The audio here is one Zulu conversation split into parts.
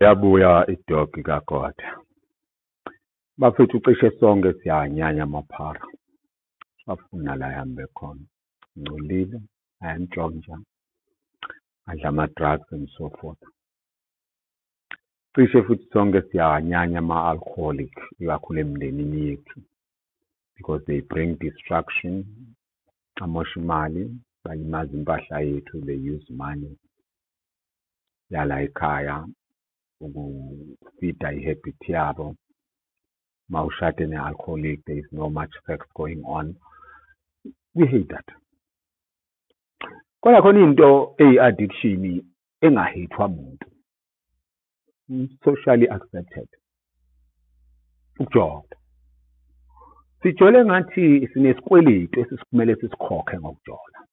Yabuya idogi kagoda. Bafethu cishe sonke siyanyanya amaphara. Safuna la hambe khona. Ngcolile, ayantshontsha, adla ama-drugs and so forth. Cishe futhi sonke siyanyanya ama-alcoholic, ikakhulu emindenini yethu. Because they bring destruction, amosha imali, balimaza impahla yethu, they use money. Yala ekhaya, ukufida i-habit yabo. Mawushade ne-alcoholic, there is no much sex going on. We hate that. Kodwa khona into eyi-addiction engahethwa muntu. Socially accepted. Ukujola. Sijole ngathi sinesikweletu esisikumele sisikhokhe ngokujola.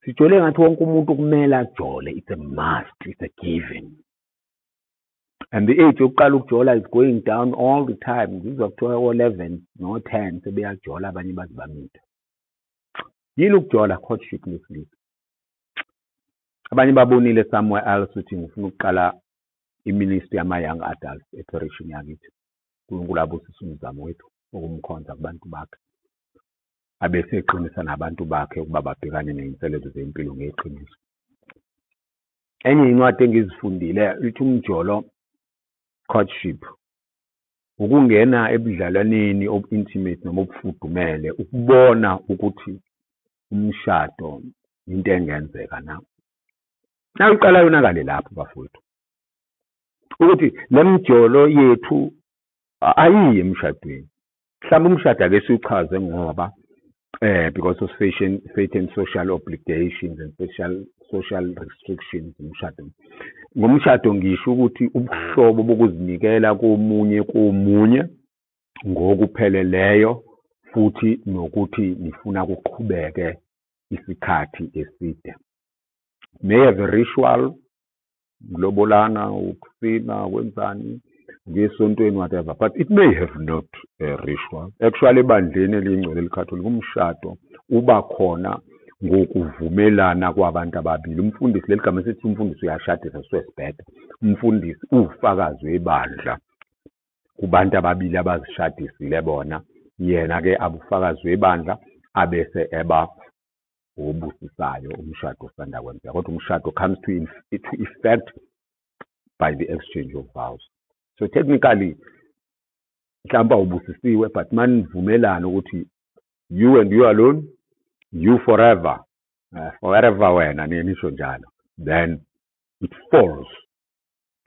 Sijole ngathi wonke umuntu kumele ajole. It's a must, it's a given. And the age yokuqala ukujola is going down all the time. Ngizwa kuthiwa o-11 no-10 sebeyajola abanye bazibamile. Yini ukujola? Courtship nesilisa. Abanye babonile somewhere else ukuthi ngifuna ukuqala i-ministry yama-young adults eParish yakithi. uNkulunkulu abusise umzamo wethu okumkhonza kubantu bakhe. Abese eqinisa nabantu bakhe ukuba babhekane ney'nselelo zempilo ngeqiniso. Enye incwadi engizifundile ithi umjolo courtship ukungena ebudlalwaneni obu-intimate noma obufudumele ukubona ukuthi umshado into engenzeka na. Nayo iqala yonakale lapho bafowethu. Ukuthi lemjolo yethu ayiye emshadweni. Mhlawumbe umshado ake siuchaze ngoba because of certain social obligations and social restrictions umshado. Ngomshado ngisho ukuthi ubuhlobo bokuzinikela komunye ngokupheleleyo futhi nokuthi nifuna kuqhubeke isikhathi eside. May have a ritual, lobolana, ukusina, wenzani, ngesontweni, whatever, but it may have not a ritual. Actually, ebandleni eliyingcwele elikatholika umshado uba khona ngokuvumelana kwabantu ababili. Umfundisi leligama sithi umfundisi uyashadisa sesibhedla. Umfundisi ufakazi webandla kubantu ababili abazishadisile bona. Yena ke abufakazi webandla abese eba obusisayo umshado osanda kwenzeka. Kodwa umshado comes to effect by the exchange of vows. So technically mhlawumbe ubusisiwe, but manivumelana ukuthi you and you alone, you forever, forever wena nisho njalo, then it falls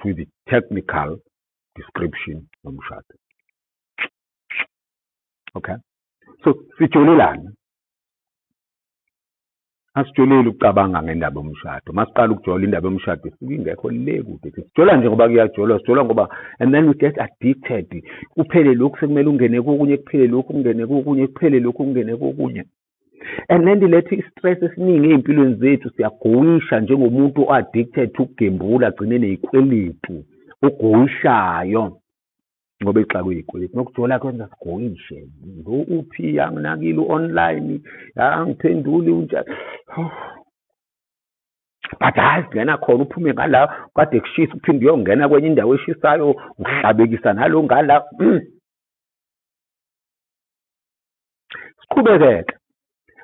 to the technical description yomshado. Okay, so sijolelana. Asijoleli ukucabanga ngendaba yomshado. Masiqala ukujola indaba yomshado singekho le kude. Sijola nje ngoba kuyajola, sijola ngoba, and then we get addicted. Kuphele lokhu sekumele ungene kokunye, kuphele lokhu ungene kokunye, kuphele lokhu ungene kokunye. And then dilethe istress esiningi empilweni zethu, siyagoyisha njengomuntu o-addicted ukugembula, agcine nezikweletu, ogoyishayo ngoba exa kuyikweletu. Nokujola kwenza sigoyishe. Ngo uphi yanginakile online, angiphenduli unjani. But hayi singena khona uphume ngala kade kushisa uphinde uyongena kwenye indawo eshisayo uhlabekisa nalo ngala. Siqhubekeke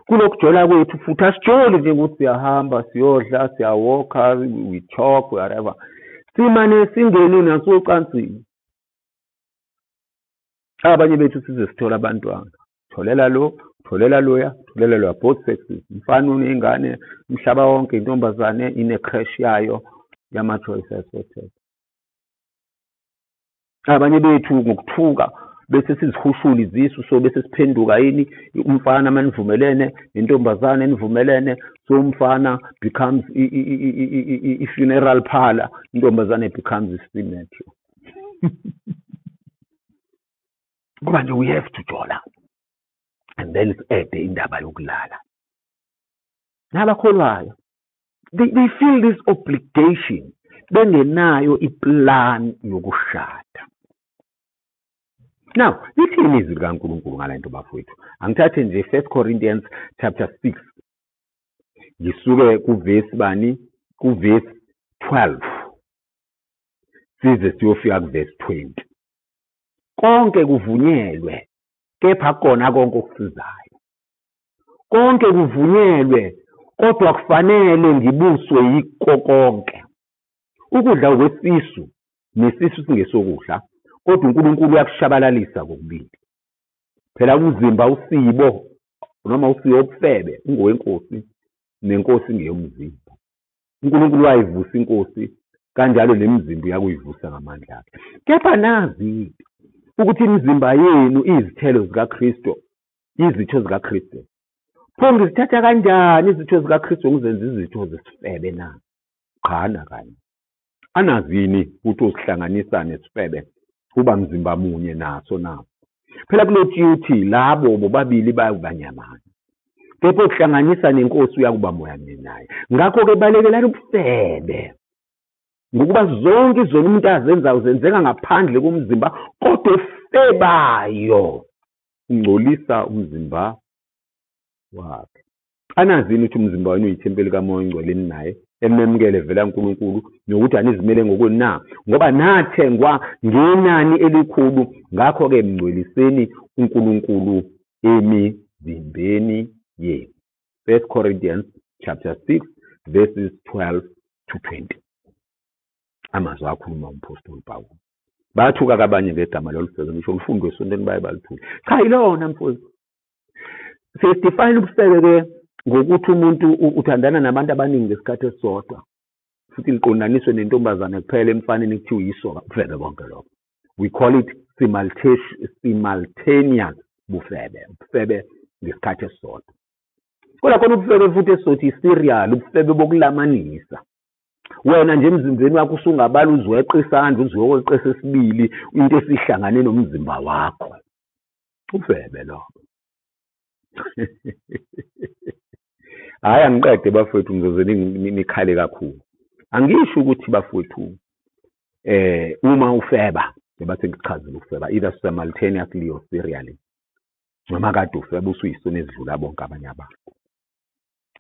kulokujola kwethu futhi asijoli nje ukuthi siyahamba siyodla siyawalka we talk whatever. Simane singene nasocansini. Abanye bethu size sithola abantwana. Tholela lo, tholela loya, tholela loya, both sexes. Mfana unengane umhlaba wonke intombazane ine crash yayo yama choices wethu. Abanye bethu ngokuthuka bese sizihushula izisu, so bese siphenduka yini umfana manivumelene intombazane nivumelene, so umfana becomes i funeral parlor, intombazane becomes a cemetery. Ngoba nje we have to jola. And then it's indaba yokulala. Nabakholwayo, they feel this obligation. Bengenayo iplan yokushada. Now, ithini izwi likaNkulunkulu ngalento bafowethu? Angithathe nje 1 Corinthians chapter 6. Ngisuke kuverse bani? Kuverse 12. size siyofika kuverse 20. Konke kuvunyelwe, kepha kona konke okusizayo. Konke kuvunyelwe, kodwa kufanele ngibuswe yikho konke. Ukudla kwesisu nesisu singesokudla, kodwa uNkulunkulu uyakushabalalisa kokubili. Phela umzimba usibo noma usiyo obufebe ungowenkosi, nenkosi ngeyomzimba. uNkulunkulu wayivusa inkosi, kanjalo nemizimba uyakuyivusa ngamandla akhe. Kepha nazi ukuthi imizimba yenu izithelo zikaKristu, izitho zikaKristu. Pho ngizithatha kanjani izitho zikaKristu ngizenze izitho zesifebe na? Qhana kanye. Anazini ukuthi usihlanganisa nesifebe kuba mzimba munye naso na? Phela kulothi uthi labo bobabili bayabanyamana. Kepha ukuhlanganisa nenkosi uyakuba moya naye. Ngakho ke balekelana ubufebe. Ngokuba zonke izono umuntu azenzayo zenzeka ngaphandle komzimba, kodwa ufebayo ungcolisa umzimba wakhe. Anazini ukuthi umzimba wenu uyithempeli kaMoya oNgcwele naye ememukele vela uNkulunkulu, nokuthi anizimele ngokwenu na, ngoba nathengwa ngenani elikhulu. Ngakho ke mngcweliseni uNkulunkulu emizimbeni yenu. 1 Corinthians chapter 6 verses 12 to 20. Amazwi akhuluma umpostoli Pawulo. Bathuka kabanye ngegama lolufebe, ngisho ngifundwe esontweni baye balithula. Cha yilona mfowethu. Sesifine ubufebe ke ngokuthi umuntu uthandana nabantu abaningi ngesikhathi esisodwa, futhi liqondaniswe nentombazane kuphela emfaneni kuthiwa yisoka. Ubufebe bonke lokho. We call it simultaneous bufebe. Ubufebe ngesikhathi esisodwa. Kodwa khona ubufebe futhi esizothi serial, ubufebe bokulamanisa. Wena nje emzimbeni wakho usungabala uzweqa isandla, uzweqa esesibili, into esihlangane nomzimba wakho. Ubufebe lokho. Hayi angiqede bafowethu, ngizoze nikhale kakhulu. Angisho ukuthi bafowethu uma ufeba bebathe ngichazile ukufeba either simultaneously or serially, noma kade ufeba usuyisona ezidlula bonke abanye abantu.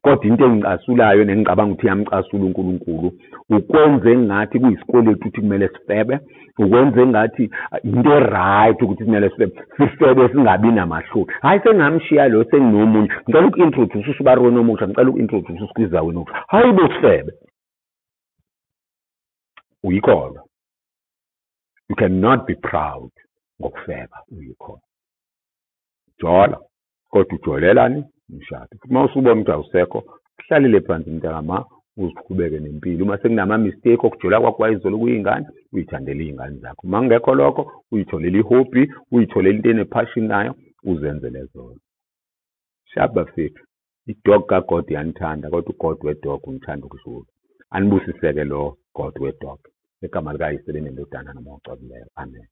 Kodwa into engicasulayo nengicabanga ukuthi iyamcasula uNkulunkulu ukwenze ngathi kuyisikoleti ukuthi kumele sifebe, ukwenze ngathi into right ukuthi kumele sifebe singabi namahloni. Hayi sengamshiya lo senginomunye, ngicela uku-introduce uSibaroni omusha, ngicela uku-introduce uSikwiza wena. Hayi bosifebe uyikholwa. You cannot be proud ngokufeba uyikholwa. Jola kodwa ujolelani umshado. Uma usubona ukuthi awusekho, hlalile phansi mntakama uziqhubeke nempilo. Uma sekunama mistake okujola kwakho wayizolo kuyingane, uyithandele izingane zakho. Uma ngekho lokho, uyitholele ihobby, uyitholele into enepassion nayo, uzenzele zona. Shaba fethu. iDog kaGod yanithanda, kodwa uGod weDog unithanda ukudlula. Anibusiseke lo God weDog. Egama likaYise lenendodana noMoya oCobileyo. Amen.